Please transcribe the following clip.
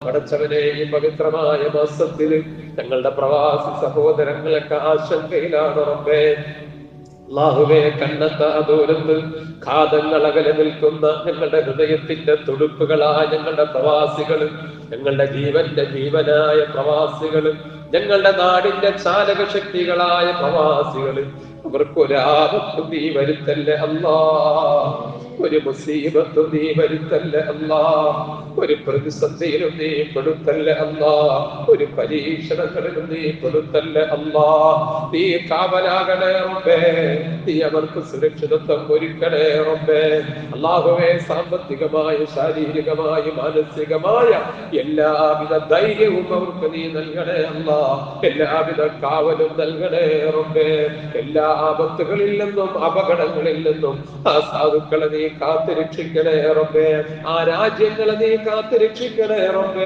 പടച്ചവനെ, ഈ പവിത്രമായ മാസത്തിൽ ഞങ്ങളുടെ പ്രവാസി സഹോദരങ്ങളൊക്കെ ആശങ്കയിലാണ് റബ്ബേ. അല്ലാഹുവേ, കണ്ണെത്താ ദൂരത്ത് ഘാതങ്ങളകലെ നിൽക്കുന്ന ഞങ്ങളുടെ ഹൃദയത്തിന്റെ തുടുപ്പുകളായ ഞങ്ങളുടെ പ്രവാസികള്, ഞങ്ങളുടെ ജീവന്റെ ജീവനായ പ്രവാസികള്, ഞങ്ങളുടെ നാടിന്റെ ചാലക ശക്തികളായ പ്രവാസികള്, അവർക്കൊരാപത്തും നീ വരുത്തല്ലേ അല്ലാ, ഒരു മുസീബത്തും നീ വരുത്തല്ലേ അല്ലാ, ഒരു പ്രതിസന്ധിയിലും നീ പെടുത്തല്ലേ അല്ലാ, ഒരു പരീക്ഷണങ്ങളിലും നീ പെടുത്തല്ലേ അല്ലാ. നീ കാവലാകണേ റബ്ബേ, നീ അവർക്ക് സുരക്ഷിതത്വം ഒരുക്കണേ റബ്ബേ. അല്ലാഹുവേ, സാമ്പത്തികമായ, ശാരീരികമായ, മാനസികമായ എല്ലാവിധ ധൈര്യവും അവർക്ക് നീ നൽകണേ അല്ലാ, എല്ലാവിധ കാവലും നൽകണേ റബ്ബേ. എല്ലാ ആപത്തുകളിൽ നിന്നും അപകടങ്ങളിൽ നിന്നും ആ സാധുക്കളെ നീ കാത്തുരക്ഷിക്കണേ റബ്ബേ, ആ രാജ്യങ്ങളെ നീ കാത്തുരക്ഷിക്കണേ റബ്ബേ.